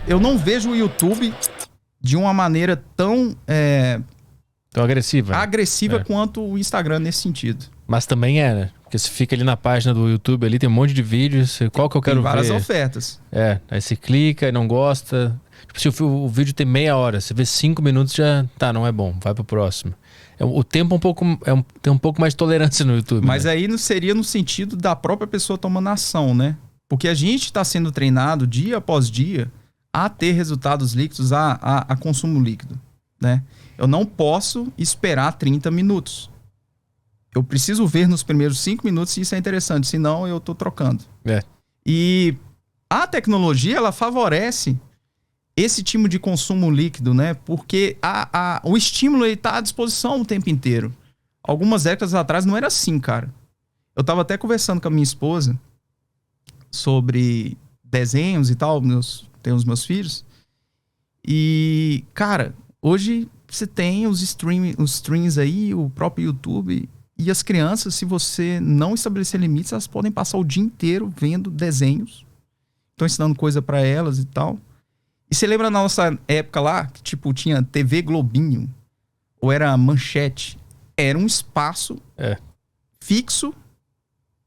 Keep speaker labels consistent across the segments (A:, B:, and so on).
A: Eu não vejo o YouTube de uma maneira tão
B: agressiva
A: quanto o Instagram nesse sentido.
B: Mas também né? Porque você fica ali na página do YouTube, ali tem um monte de vídeos, qual que eu quero ver?
A: Tem várias ofertas.
B: Aí você clica e não gosta. Tipo, se o vídeo tem meia hora, você vê 5 minutos, já não é bom, vai pro próximo. O tempo tem um pouco mais de tolerância no YouTube.
A: Mas
B: né?
A: aí não seria no sentido da própria pessoa tomando ação, né? Porque a gente está sendo treinado dia após dia a ter resultados líquidos, a consumo líquido, né? Eu não posso esperar 30 minutos. Eu preciso ver nos primeiros 5 minutos se isso é interessante, senão eu tô trocando. E a tecnologia, ela favorece esse tipo de consumo líquido, né? Porque o estímulo está à disposição o tempo inteiro. Algumas décadas atrás não era assim, cara. Eu tava até conversando com a minha esposa sobre desenhos e tal, tenho os meus filhos. E, cara, hoje você tem os streams aí, o próprio YouTube. E as crianças, se você não estabelecer limites, elas podem passar o dia inteiro vendo desenhos. Estão ensinando coisa pra elas e tal. E você lembra na nossa época lá, que tipo, tinha TV Globinho, ou era Manchete? Era um espaço fixo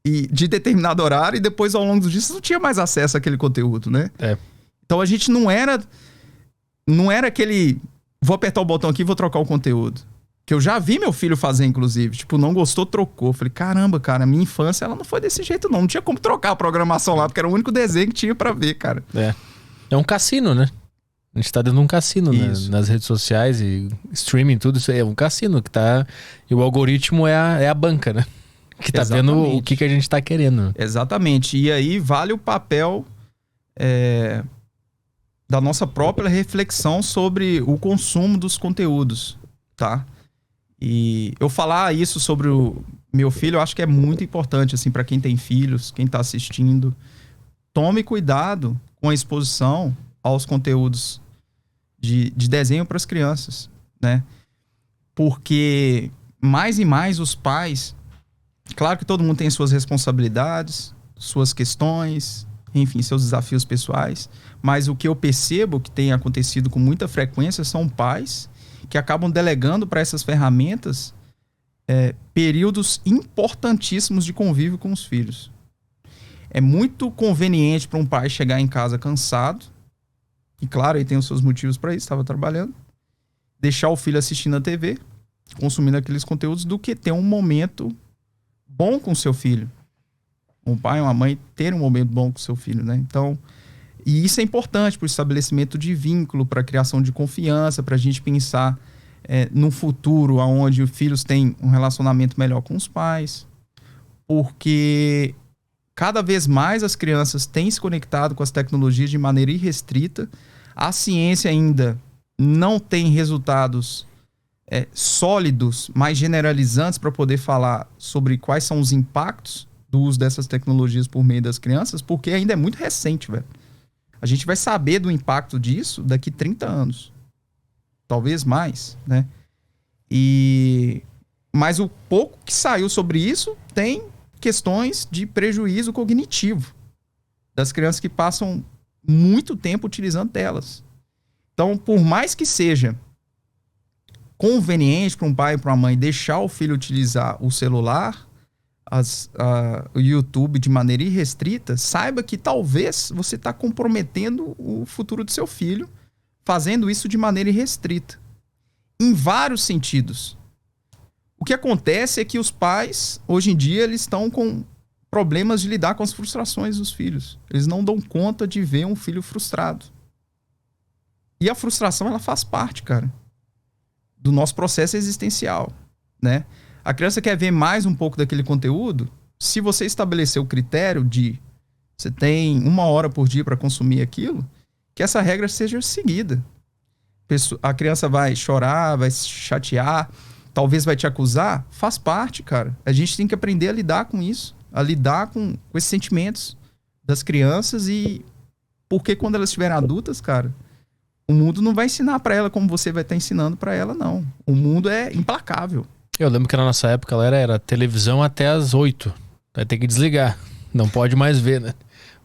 A: e de determinado horário, e depois ao longo do dia você não tinha mais acesso àquele conteúdo, né? Então a gente não era aquele, vou apertar o botão aqui e vou trocar o conteúdo. Que eu já vi meu filho fazer, inclusive. Tipo, não gostou, trocou. Falei, caramba, cara, minha infância ela não foi desse jeito, não. Não tinha como trocar a programação lá, porque era o único desenho que tinha pra ver, cara.
B: É um cassino, né? A gente tá dentro de um cassino, né? Nas redes sociais e streaming, tudo isso é um cassino que tá... E o algoritmo é a banca, né? Que tá vendo o que a gente tá querendo.
A: Exatamente. E aí vale o papel da nossa própria reflexão sobre o consumo dos conteúdos, tá? E eu falar isso sobre o meu filho, eu acho que é muito importante, assim, para quem tem filhos, quem tá assistindo. Tome cuidado com a exposição aos conteúdos de desenho para as crianças, né? Porque mais e mais os pais... Claro que todo mundo tem suas responsabilidades, suas questões, enfim, seus desafios pessoais. Mas o que eu percebo que tem acontecido com muita frequência são pais que acabam delegando para essas ferramentas períodos importantíssimos de convívio com os filhos. É muito conveniente para um pai chegar em casa cansado, e claro, ele tem os seus motivos para isso, estava trabalhando, deixar o filho assistindo a TV, consumindo aqueles conteúdos, do que ter um momento bom com o seu filho. Um pai e uma mãe ter um momento bom com o seu filho, né? Então, e isso é importante para o estabelecimento de vínculo, para a criação de confiança, para a gente pensar num futuro onde os filhos têm um relacionamento melhor com os pais, porque cada vez mais as crianças têm se conectado com as tecnologias de maneira irrestrita. A ciência ainda não tem resultados sólidos, mais generalizantes para poder falar sobre quais são os impactos do uso dessas tecnologias por meio das crianças, porque ainda é muito recente, velho. A gente vai saber do impacto disso daqui 30 anos. Talvez mais, né? Mas o pouco que saiu sobre isso tem questões de prejuízo cognitivo das crianças que passam muito tempo utilizando telas. Então, por mais que seja conveniente para um pai e para uma mãe deixar o filho utilizar o celular, o YouTube de maneira irrestrita, saiba que talvez você está comprometendo o futuro do seu filho fazendo isso de maneira irrestrita. Em vários sentidos. O que acontece é que os pais, hoje em dia, eles estão com problemas de lidar com as frustrações dos filhos. Eles não dão conta de ver um filho frustrado. E a frustração, ela faz parte, cara, do nosso processo existencial, né? A criança quer ver mais um pouco daquele conteúdo. Se você estabelecer o critério de você tem 1 hora por dia para consumir aquilo, que essa regra seja seguida. A criança vai chorar, vai se chatear, talvez vai te acusar, faz parte, cara. A gente tem que aprender a lidar com isso, a lidar com esses sentimentos das crianças, e porque quando elas estiverem adultas, cara, o mundo não vai ensinar pra ela como você vai estar ensinando pra ela, não. O mundo é implacável.
B: Eu lembro que na nossa época ela era televisão até as 8. Vai ter que desligar. Não pode mais ver, né?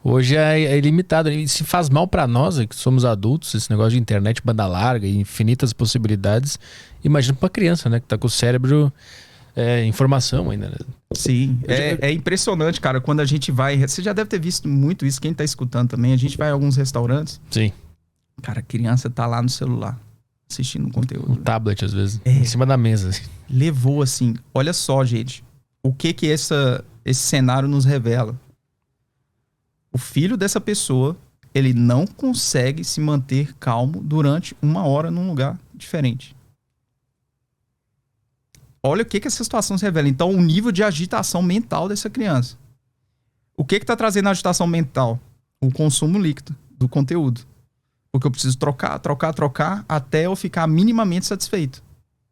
B: Hoje é ilimitado. E se faz mal para nós, que somos adultos, esse negócio de internet, banda larga, infinitas possibilidades. Imagina para criança, né? Que tá com o cérebro em formação ainda. Né?
A: Sim, é impressionante, cara, quando a gente vai... Você já deve ter visto muito isso, quem tá escutando também. A gente vai a alguns restaurantes.
B: Sim.
A: Cara, a criança tá lá no celular, assistindo um conteúdo.
B: Um tablet, às vezes, em cima da mesa. Assim.
A: Levou, assim... Olha só, gente, o que esse cenário nos revela. O filho dessa pessoa, ele não consegue se manter calmo durante 1 hora num lugar diferente. Olha o que essa situação se revela. Então, o nível de agitação mental dessa criança. O que está trazendo a agitação mental? O consumo líquido do conteúdo. Porque eu preciso trocar, até eu ficar minimamente satisfeito.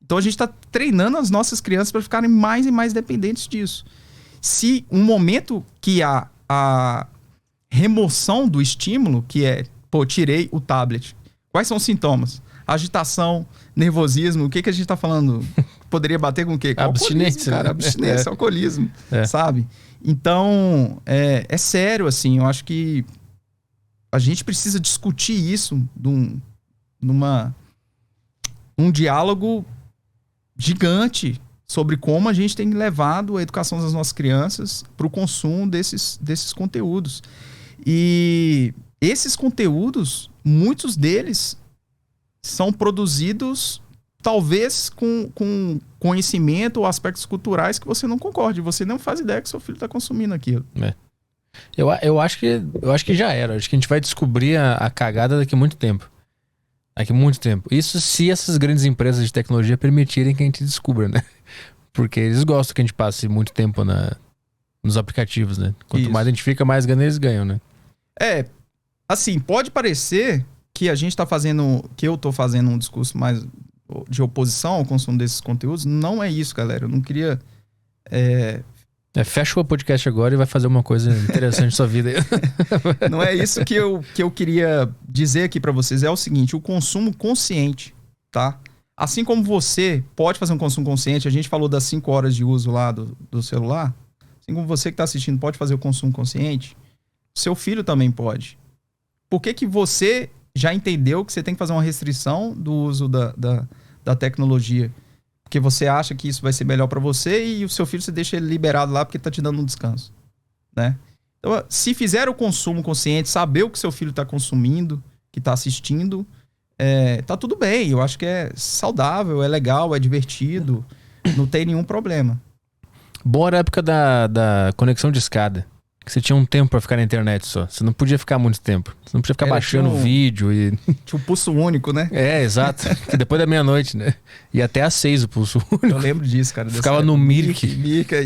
A: Então, a gente está treinando as nossas crianças para ficarem mais e mais dependentes disso. Se um momento que há a remoção do estímulo, que é, tirei o tablet. Quais são os sintomas? Agitação, nervosismo, o que a gente está falando? Poderia bater com o quê?
B: Abstinência,
A: cara. Abstinência, alcoolismo, sabe? Então, é sério, assim, eu acho que a gente precisa discutir isso num diálogo gigante sobre como a gente tem levado a educação das nossas crianças para o consumo desses conteúdos. E esses conteúdos, muitos deles são produzidos talvez com conhecimento ou aspectos culturais que você não concorde. Você não faz ideia que seu filho está consumindo aquilo.
B: Eu acho que já era. Acho que a gente vai descobrir a cagada daqui a muito tempo. Isso se essas grandes empresas de tecnologia permitirem que a gente descubra, né? Porque eles gostam que a gente passe muito tempo nos aplicativos, né? Quanto mais a gente fica, mais ganha eles ganham, né?
A: Assim, pode parecer que a gente tá fazendo... Que eu tô fazendo um discurso mais de oposição ao consumo desses conteúdos. Não é isso, galera. Eu não queria...
B: Fecha o podcast agora e vai fazer uma coisa interessante na sua vida.
A: Não é isso que eu queria dizer aqui pra vocês. É o seguinte, o consumo consciente, tá? Assim como você pode fazer um consumo consciente, a gente falou das 5 horas de uso lá do celular, assim como você que tá assistindo pode fazer o consumo consciente, seu filho também pode. Por que você já entendeu que você tem que fazer uma restrição do uso da tecnologia? Porque você acha que isso vai ser melhor para você e o seu filho você deixa ele liberado lá porque tá te dando um descanso, né? Então, se fizer o consumo consciente, saber o que seu filho tá consumindo, que tá assistindo, tá tudo bem. Eu acho que é saudável, é legal, é divertido, não tem nenhum problema.
B: Boa era a época da conexão de escada. Que você tinha um tempo pra ficar na internet só. Você não podia ficar muito tempo. Você não podia ficar baixando vídeo e...
A: Tinha um pulso único, né?
B: Exato. Que depois da meia-noite, né? E até às 6 o pulso único.
A: Eu lembro disso, cara.
B: Ficava no Mirk.
A: Mirk aí.